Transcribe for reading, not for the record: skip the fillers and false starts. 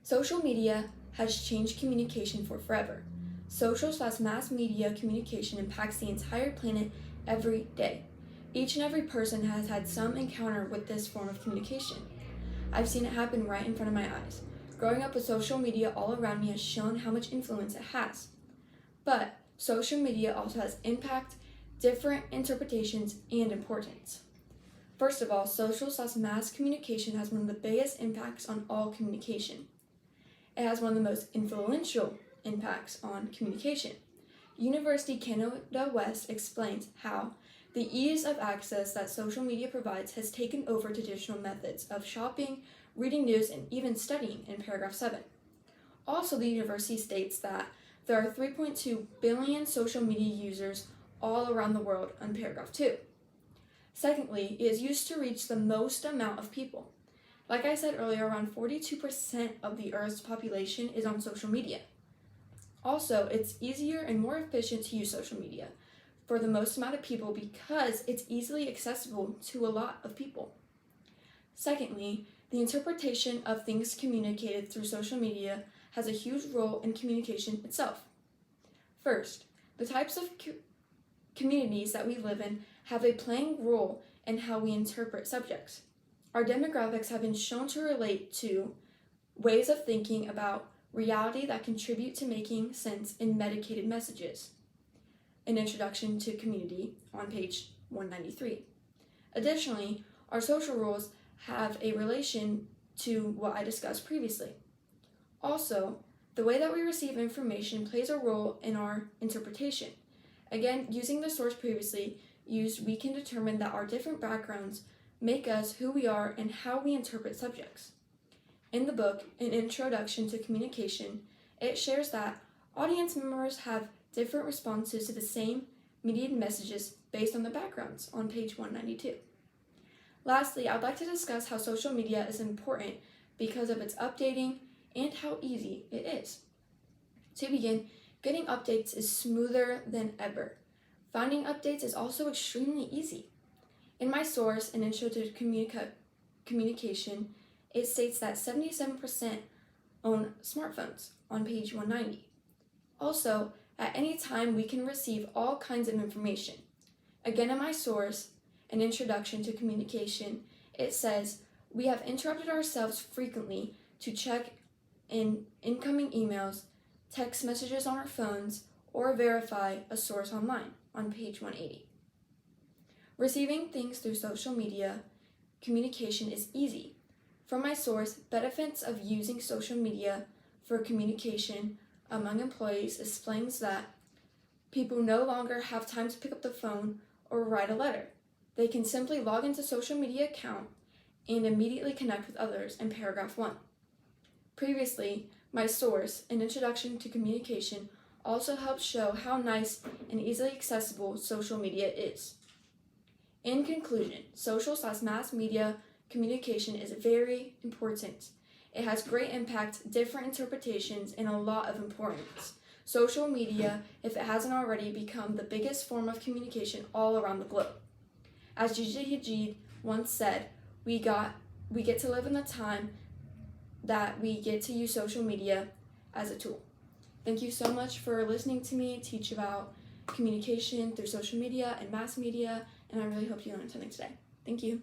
Social media has changed communication for forever. Social/mass media communication impacts the entire planet every day. Each and every person has had some encounter with this form of communication. I've seen it happen right in front of my eyes. Growing up with social media all around me has shown how much influence it has. But social media also has impact, different interpretations, and importance. First of all, social/mass communication has one of the biggest impacts on all communication. It has one of the most influential impacts on communication. University Canada West explains how the ease of access that social media provides has taken over traditional methods of shopping, reading news, and even studying in paragraph 7. Also, the university states that there are 3.2 billion social media users all around the world in paragraph 2. Secondly, it is used to reach the most amount of people. Like I said earlier, around 42% of the Earth's population is on social media. Also, it's easier and more efficient to use social media for the most amount of people because it's easily accessible to a lot of people. Secondly, the interpretation of things communicated through social media has a huge role in communication itself. First, the types of communities that we live in have a playing role in how we interpret subjects. Our demographics have been shown to relate to ways of thinking about reality that contribute to making sense in medicated messages. An introduction to community on page 193. Additionally, our social roles have a relation to what I discussed previously. Also, the way that we receive information plays a role in our interpretation. Again, using the source previously used, we can determine that our different backgrounds make us who we are and how we interpret subjects. In the book, An Introduction to Communication, it shares that audience members have different responses to the same mediated messages based on their backgrounds on page 192. Lastly, I'd like to discuss how social media is important because of its updating and how easy it is. To begin, getting updates is smoother than ever. Finding updates is also extremely easy. In my source, An Intro to Communication, it states that 77% own smartphones on page 190. Also, at any time, we can receive all kinds of information. Again, in my source, An Introduction to Communication, it says, we have interrupted ourselves frequently to check in incoming emails, text messages on our phones, or verify a source online on page 180. Receiving things through social media communication is easy. From my source, benefits of using social media for communication among employees explains that people no longer have time to pick up the phone or write a letter. They can simply log into social media account and immediately connect with others in paragraph 1. Previously, my source, An Introduction to Communication, also helps show how nice and easily accessible social media is. In conclusion, social/mass media communication is very important. It has great impact, different interpretations, and a lot of importance. Social media, if it hasn't already, become the biggest form of communication all around the globe. As Gigi Hadid once said, we get to live in the time that we get to use social media as a tool. Thank you so much for listening to me teach about communication through social media and mass media, and I really hope you learned something today. Thank you.